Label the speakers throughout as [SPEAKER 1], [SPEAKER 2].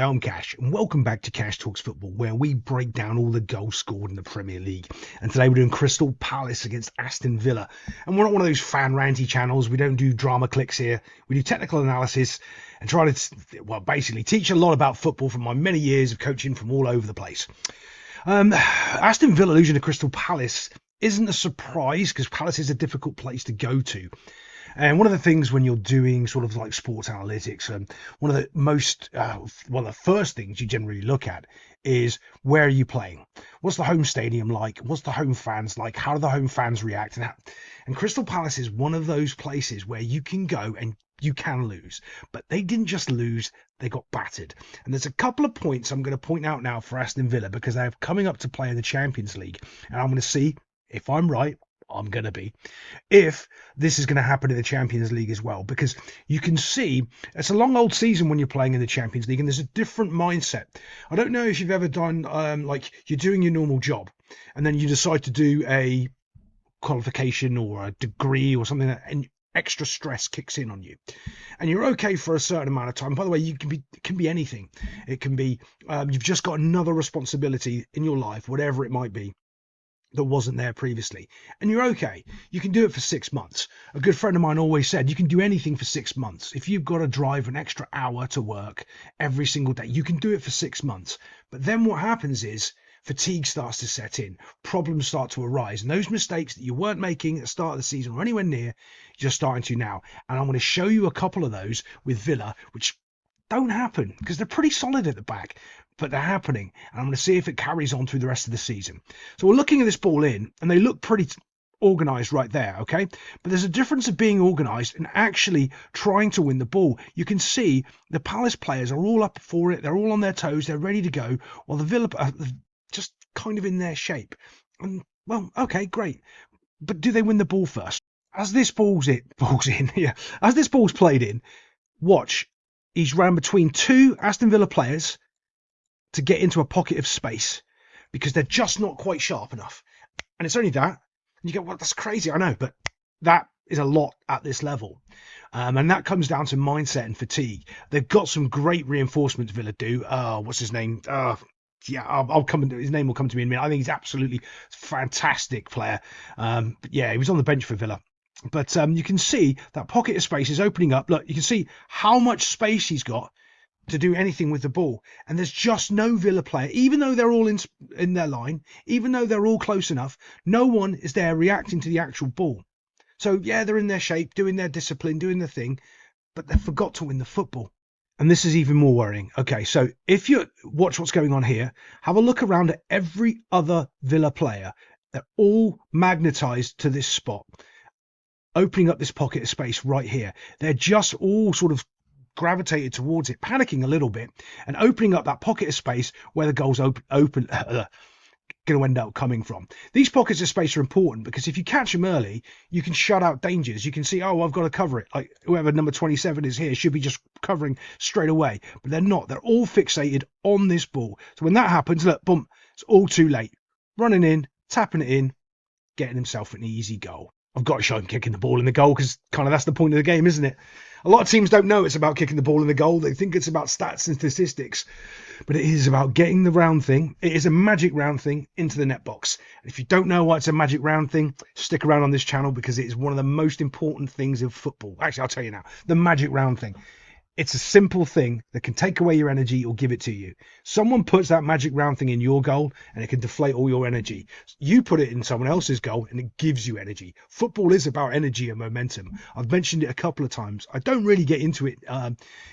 [SPEAKER 1] I'm Cash, and welcome back to Cash Talks Football, where we break down all the goals scored in the Premier League. And today we're doing Crystal Palace against Aston Villa. And we're not one of those fan ranty channels. We don't do drama clicks here. We do technical analysis and try to, well, basically teach a lot about football from my many years of coaching from all over the place. Aston Villa losing to Crystal Palace isn't a surprise because Palace is a difficult place to go to. And one of the things when you're doing sort of like sports analytics, one of the most, one of the first things you generally look at is where are you playing? What's the home stadium like? What's the home fans like? How do the home fans react? And Crystal Palace is one of those places where you can go and you can lose. But they didn't just lose, they got battered. And there's a couple of points I'm going to point out now for Aston Villa because they're coming up to play in the Champions League. And I'm going to see if I'm right. I'm going to be, if this is going to happen in the Champions League as well, because you can see it's a long old season when you're playing in the Champions League and there's a different mindset. I don't know if you've ever done like you're doing your normal job and then you decide to do a qualification or a degree or something and extra stress kicks in on you and you're okay for a certain amount of time. By the way, it can be anything. It can be you've just got another responsibility in your life, whatever it might be, that wasn't there previously, and you're okay. You can do it for 6 months. A good friend of mine always said you can do anything for 6 months. If you've got to drive an extra hour to work every single day, you can do it for 6 months. But then what happens is fatigue starts to set in, problems start to arise, and those mistakes that you weren't making at the start of the season or anywhere near, you're starting to now. And I'm going to show you a couple of those with Villa, which don't happen because they're pretty solid at the back, but they're happening, and I'm going to see if it carries on through the rest of the season. So we're looking at this ball in, and they look pretty organised right there, okay? But there's a difference of being organised and actually trying to win the ball. You can see the Palace players are all up for it. They're all on their toes. They're ready to go, while the Villa are just kind of in their shape. And, well, okay, great. But do they win the ball first? As this ball's played in, watch. He's ran between two Aston Villa players to get into a pocket of space because they're just not quite sharp enough. And it's only that. And you go, well, that's crazy, I know, but that is a lot at this level. And that comes down to mindset and fatigue. They've got some great reinforcements, Villa do. What's his name? I'll come. His name will come to me in a minute. I think he's absolutely fantastic player. But yeah, he was on the bench for Villa. But you can see that pocket of space is opening up. Look, you can see how much space he's got to do anything with the ball. And there's just no Villa player, even though they're all in their line, even though they're all close enough, no one is there reacting to the actual ball. So, yeah, they're in their shape, doing their discipline, doing the thing, but they forgot to win the football. And this is even more worrying. Okay, so if you watch what's going on here, have a look around at every other Villa player. They're all magnetised to this spot, opening up this pocket of space right here. They're just all sort of gravitated towards it, panicking a little bit and opening up that pocket of space where the goal's going to end up coming from. These pockets of space are important because if you catch them early, you can shut out dangers. You can see, oh, I've got to cover it. Like whoever number 27 is here should be just covering straight away, but they're not. They're all fixated on this ball. So when that happens, look, boom, it's all too late. Running in, tapping it in, getting himself an easy goal. I've got to show him kicking the ball in the goal because kind of that's the point of the game, isn't it? A lot of teams don't know it's about kicking the ball in the goal. They think it's about stats and statistics, but it is about getting the round thing. It is a magic round thing into the net box. And if you don't know why it's a magic round thing, stick around on this channel because it is one of the most important things in football. Actually, I'll tell you now, the magic round thing. It's a simple thing that can take away your energy or give it to you. Someone puts that magic round thing in your goal and it can deflate all your energy. You put it in someone else's goal and it gives you energy. Football is about energy and momentum. I've mentioned it a couple of times. I don't really get into it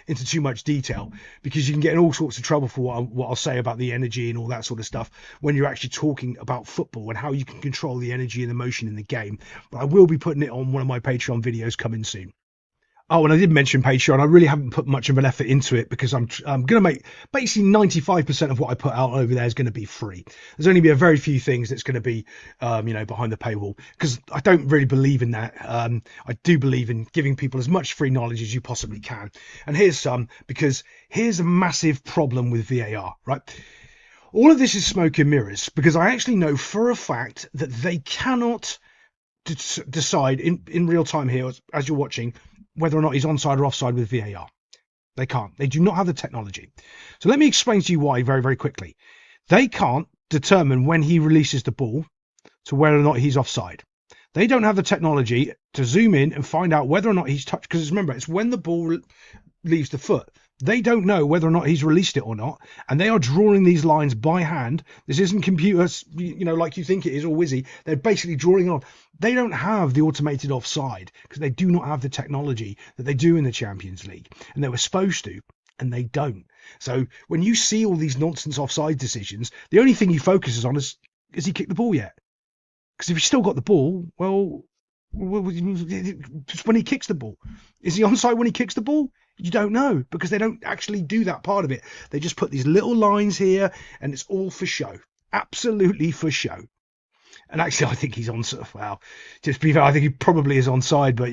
[SPEAKER 1] into too much detail because you can get in all sorts of trouble for what I'll say about the energy and all that sort of stuff when you're actually talking about football and how you can control the energy and emotion in the game. But I will be putting it on one of my Patreon videos coming soon. Oh, and I did mention Patreon. I really haven't put much of an effort into it because I'm going to make basically 95% of what I put out over there is going to be free. There's only be a very few things that's going to be, behind the paywall because I don't really believe in that. I do believe in giving people as much free knowledge as you possibly can. And here's some, because here's a massive problem with VAR, right? All of this is smoke and mirrors because I actually know for a fact that they cannot decide in real time here as you're watching whether or not he's onside or offside with VAR. They can't. They do not have the technology. So let me explain to you why very, very quickly. They can't determine when he releases the ball to whether or not he's offside. They don't have the technology to zoom in and find out whether or not he's touched. Because remember, it's when the ball leaves the foot. They don't know whether or not he's released it or not, and they are drawing these lines by hand. This isn't computers, like you think it is, or whizzy. They're basically drawing on. They don't have the automated offside because they do not have the technology that they do in the Champions League, and they were supposed to, and they don't. So when you see all these nonsense offside decisions, the only thing he focuses on is he kicked the ball yet? Because if he's still got the ball, well, when he kicks the ball, is he onside when he kicks the ball? You don't know, because they don't actually do that part of it. They just put these little lines here, and it's all for show. Absolutely for show. And actually, I think he's on. Well, just be fair, I think he probably is onside, but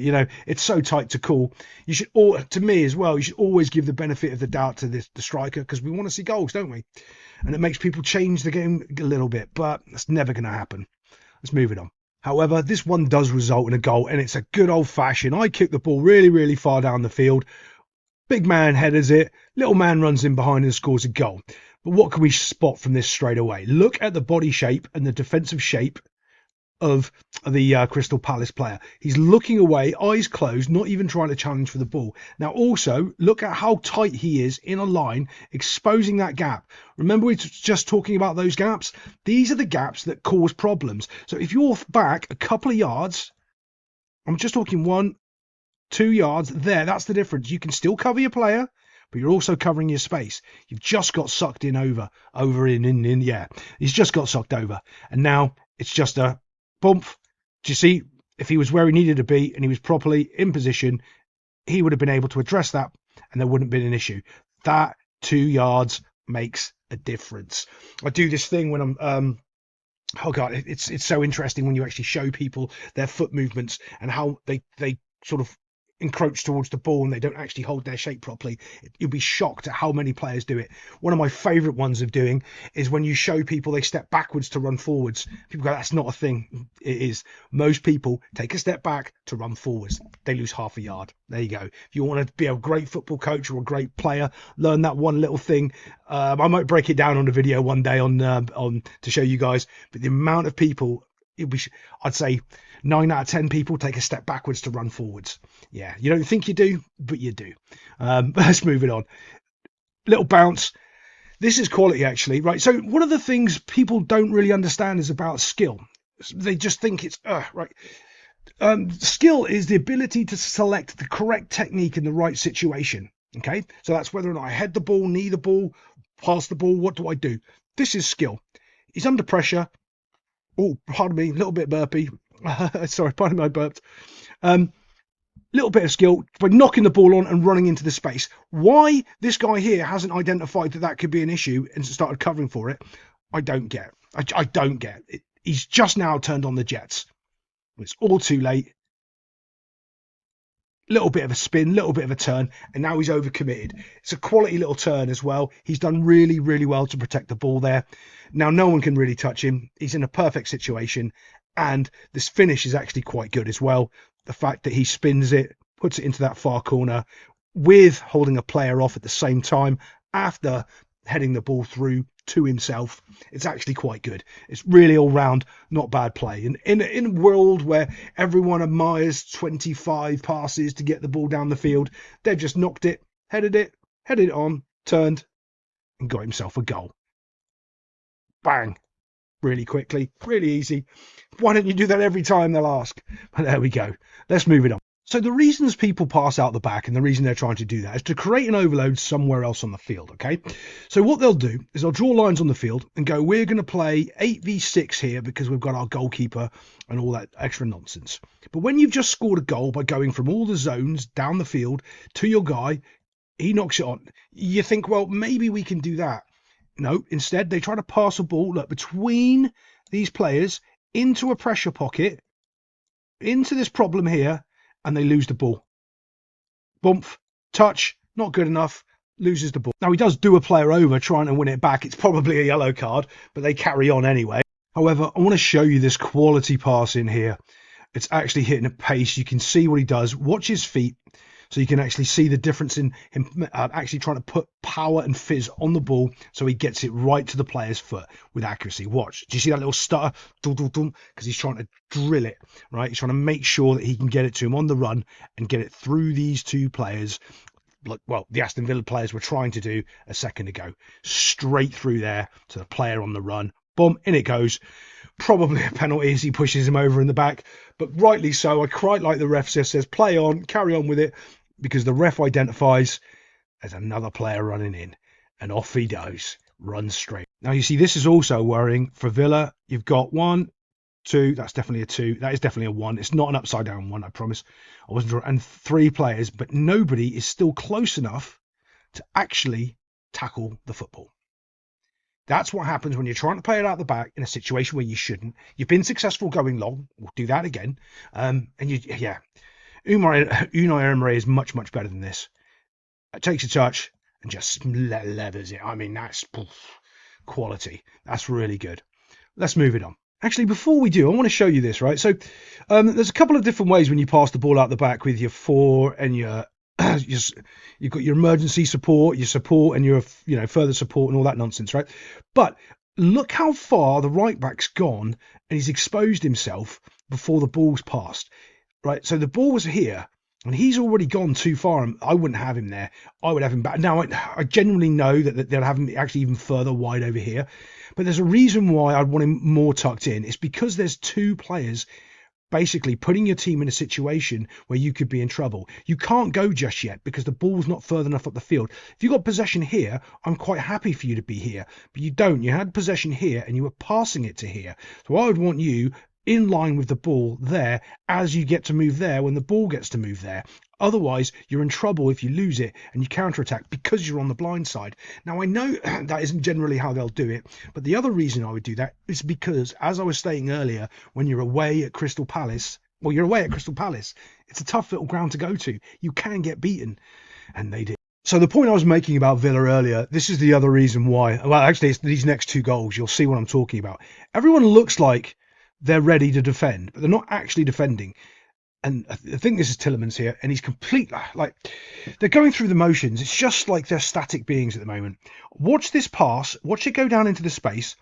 [SPEAKER 1] it's so tight to call. You should, to me as well, you should always give the benefit of the doubt to the striker, because we want to see goals, don't we? And it makes people change the game a little bit, but that's never going to happen. Let's move it on. However, this one does result in a goal, and it's a good old-fashioned. I kick the ball really, really far down the field. Big man headers it. Little man runs in behind and scores a goal. But what can we spot from this straight away? Look at the body shape and the defensive shape of the Crystal Palace player. He's looking away, eyes closed, not even trying to challenge for the ball. Now also, look at how tight he is in a line, exposing that gap. Remember we were just talking about those gaps? These are the gaps that cause problems. So if you're back a couple of yards, I'm just talking 1-2 yards there, that's the difference. You can still cover your player, but you're also covering your space. You've just got sucked in in. Yeah, he's just got sucked over. And now it's just a bump. Do you see? If he was where he needed to be and he was properly in position, he would have been able to address that and there wouldn't have been an issue. That 2 yards makes a difference. I do this thing when I'm oh god, it's so interesting when you actually show people their foot movements and how they sort of encroach towards the ball and they don't actually hold their shape properly. You'll be shocked at how many players do it. One of my favorite ones of doing is when you show people they step backwards to run forwards. People go, that's not a thing. It is. Most people take a step back to run forwards. They lose half a yard. There you go. If you want to be a great football coach or a great player, learn that one little thing. I might break it down on a video one day on to show you guys, but the amount of people, I'd say 9 out of 10 people take a step backwards to run forwards. Yeah, you don't think you do, but you do. Let's move it on. Little bounce. This is quality, actually, right? So one of the things people don't really understand is about skill. They just think it's right. Skill is the ability to select the correct technique in the right situation. Okay, so that's whether or not I head the ball, knee the ball, pass the ball. What do I do? This is skill. He's under pressure. Oh, pardon me, a little bit burpy. Sorry, pardon me, I burped. Little bit of skill by knocking the ball on and running into the space. Why this guy here hasn't identified that could be an issue and started covering for it, I don't get. I don't get it. He's just now turned on the jets. It's all too late. Little bit of a spin, little bit of a turn, and now he's overcommitted. It's a quality little turn as well. He's done really, really well to protect the ball there. Now no one can really touch him. He's in a perfect situation, and this finish is actually quite good as well. The fact that he spins it, puts it into that far corner with holding a player off at the same time after heading the ball through to himself, it's actually quite good. It's really all round not bad play. And in a world where everyone admires 25 passes to get the ball down the field, they've just knocked it, headed it on, turned, and got himself a goal. Bang. Really quickly, really easy. Why don't you do that every time, they'll ask. But there we go. Let's move it on. So the reasons people pass out the back and the reason they're trying to do that is to create an overload somewhere else on the field, okay? So what they'll do is they'll draw lines on the field and go, we're going to play 8v6 here because we've got our goalkeeper and all that extra nonsense. But when you've just scored a goal by going from all the zones down the field to your guy, he knocks it on. You think, well, maybe we can do that. No, instead they try to pass a ball between these players into a pressure pocket, into this problem here, and they lose the ball. Bump, touch, not good enough, loses the ball. Now he does do a player over trying to win it back. It's probably a yellow card, but they carry on anyway. However, I want to show you this quality pass in here. It's actually hitting a pace. You can see what he does. Watch his feet. so you can actually see the difference in him actually trying to put power and fizz on the ball so he gets it right to the player's foot with accuracy. Watch. Do you see that little stutter? Because he's trying to drill it, right? He's trying to make sure that he can get it to him on the run and get it through these two players. Like, well, the Aston Villa players were trying to do a second ago. Straight through there to the player on the run. Boom, in it goes. Probably a penalty as he pushes him over in the back, but rightly so. I quite like the ref says play on, carry on with it, because the ref identifies as another player running in, and off he goes, runs straight. Now you see, this is also worrying for Villa. You've got 1, 2, that's definitely a 2, that is definitely a 1. It's not an upside down 1, I promise. I wasn't sure. And 3 players, but nobody is still close enough to actually tackle the football. That's what happens when you're trying to play it out the back in a situation where you shouldn't. You've been successful going long. We'll do that again. And Unai Emery is much, much better than this. It takes a touch and just leathers it. I mean, that's quality. That's really good. Let's move it on. Actually, before we do, I want to show you this, right? So there's a couple of different ways when you pass the ball out the back with your 4 and your you've got your emergency support, your support, and your further support and all that nonsense, right? But look how far the right back's gone, and he's exposed himself before the ball's passed, right? So the ball was here, and he's already gone too far, and I wouldn't have him there. I would have him back. Now, I genuinely know that they'll have him actually even further wide over here, but there's a reason why I'd want him more tucked in. It's because there's 2 players basically putting your team in a situation where you could be in trouble. You can't go just yet because the ball's not further enough up the field. If you got possession here, I'm quite happy for you to be here, but you don't. You had possession here and you were passing it to here. So I would want you in line with the ball there as you get to move there when the ball gets to move there. Otherwise, you're in trouble if you lose it and you counterattack because you're on the blind side. Now, I know that isn't generally how they'll do it, but the other reason I would do that is because, as I was saying earlier, when you're away at Crystal Palace, it's a tough little ground to go to. You can get beaten, and they did. So the point I was making about Villa earlier, this is the other reason why. Well, actually, it's these next 2 goals. You'll see what I'm talking about. Everyone looks like they're ready to defend, but they're not actually defending. And I think this is Tielemans here, and he's complete, like, they're going through the motions. It's just like they're static beings at the moment. Watch this pass. Watch it go down into the space.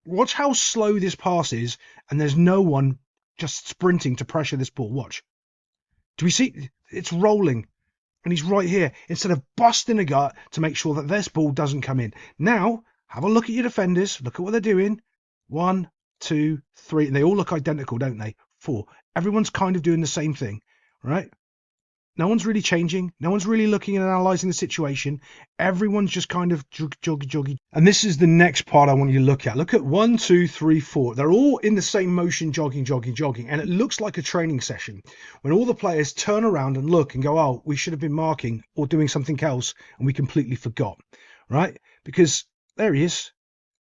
[SPEAKER 1] Watch how slow this pass is, and there's no one just sprinting to pressure this ball. Watch. Do we see? It's rolling, and he's right here, instead of busting a gut to make sure that this ball doesn't come in. Now, have a look at your defenders. Look at what they're doing. 1, 2, 3, and they all look identical, don't they? 4. Everyone's kind of doing the same thing, right? No one's really changing. No one's really looking and analysing the situation. Everyone's just kind of joggy. And this is the next part I want you to look at. Look at 1, 2, 3, 4. They're all in the same motion, jogging. And it looks like a training session when all the players turn around and look and go, oh, we should have been marking or doing something else, and we completely forgot, right? Because there he is.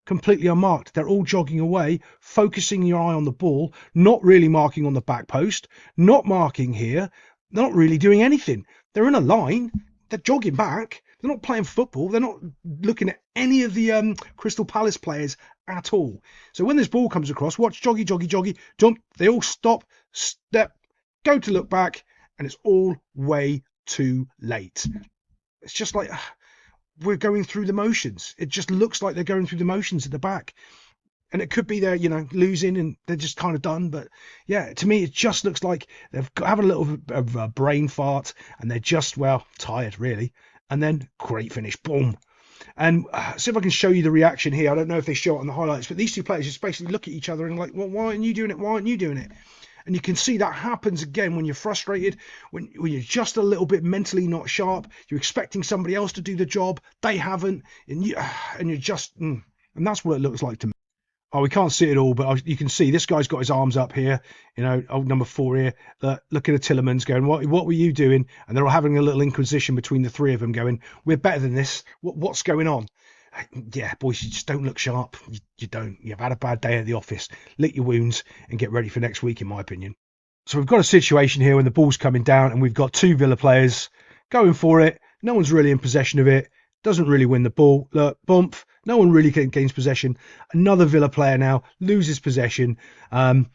[SPEAKER 1] Completely unmarked. They're all jogging away, focusing your eye on the ball, not really marking on the back post, not marking here, not really doing anything. They're in a line, they're jogging back, they're not playing football, they're not looking at any of the Crystal Palace players at all. So when this ball comes across, watch, joggy, jump, they all stop, step, go to look back, and it's all way too late. It's just like, we're going through the motions. It just looks like they're going through the motions at the back. And it could be they're, losing and they're just kind of done. But yeah, to me, it just looks like they've having a little bit of a brain fart and they're just, tired, really. And then great finish, boom. And see if I can show you the reaction here. I don't know if they show it on the highlights, but these 2 players just basically look at each other and like, well, why aren't you doing it? Why aren't you doing it? And you can see that happens again when you're frustrated, when you're just a little bit mentally not sharp. You're expecting somebody else to do the job. They haven't. And you're just... and that's what it looks like to me. Oh, we can't see it all, but you can see this guy's got his arms up here. Old number 4 here. Looking at Tielemans going, what were you doing? And they're all having a little inquisition between the 3 of them going, we're better than this. What's going on? Yeah, boys, you just don't look sharp. You don't. You've had a bad day at the office. Lick your wounds and get ready for next week, in my opinion. So we've got a situation here when the ball's coming down and we've got 2 Villa players going for it. No one's really in possession of it. Doesn't really win the ball. Look, bump. No one really gains possession. Another Villa player now loses possession. And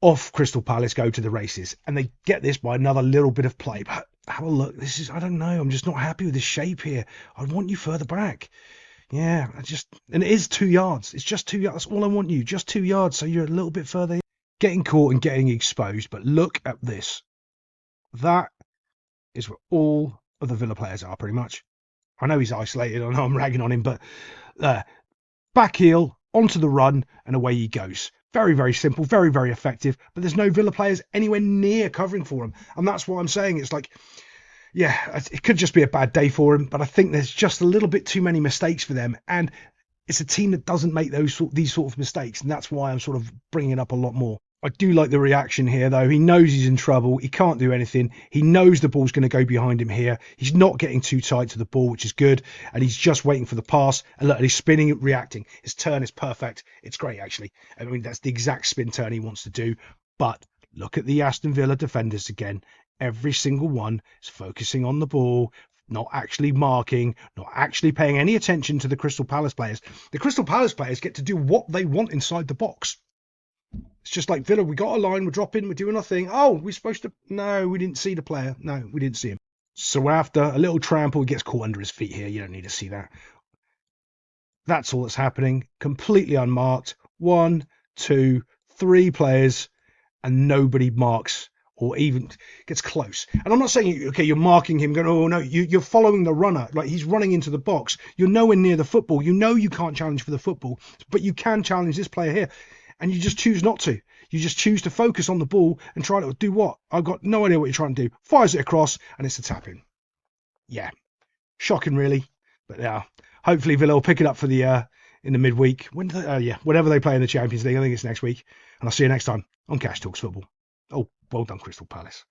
[SPEAKER 1] Off Crystal Palace go to the races, and they get this by another little bit of play. But have a look. This is, I don't know. I'm just not happy with the shape here. I want you further back. Yeah, and it is 2 yards. It's just 2 yards. That's all I want you. Just 2 yards. So you're a little bit further. Getting caught and getting exposed. But look at this. That is where all of the Villa players are, pretty much. I know he's isolated. I know I'm ragging on him, but back heel, onto the run, and away he goes. Very, very simple, very, very effective. But there's no Villa players anywhere near covering for him. And that's why I'm saying it's like, yeah, it could just be a bad day for him. But I think there's just a little bit too many mistakes for them. And it's a team that doesn't make these sort of mistakes. And that's why I'm sort of bringing it up a lot more. I do like the reaction here, though. He knows he's in trouble. He can't do anything. He knows the ball's going to go behind him here. He's not getting too tight to the ball, which is good. And he's just waiting for the pass. And look, he's spinning, reacting. His turn is perfect. It's great, actually. I mean, that's the exact spin turn he wants to do. But look at the Aston Villa defenders again. Every single one is focusing on the ball, not actually marking, not actually paying any attention to the Crystal Palace players. The Crystal Palace players get to do what they want inside the box. It's just like Villa, we got a line, we're dropping, we're doing our thing. Oh, we're supposed to... No, we didn't see the player. No, we didn't see him. So after a little trample, he gets caught under his feet here. You don't need to see that. That's all that's happening. Completely unmarked. 1, 2, 3 players, and nobody marks or even gets close. And I'm not saying, okay, you're marking him, going, oh, no, you're following the runner. Like, he's running into the box. You're nowhere near the football. You know you can't challenge for the football, but you can challenge this player here. And you just choose not to. You just choose to focus on the ball and try to do what? I've got no idea what you're trying to do. Fires it across, and it's a tap-in. Yeah. Shocking, really. But yeah, hopefully Villa will pick it up for the in the midweek. Whenever they play in the Champions League. I think it's next week. And I'll see you next time on Cash Talks Football. Oh, well done, Crystal Palace.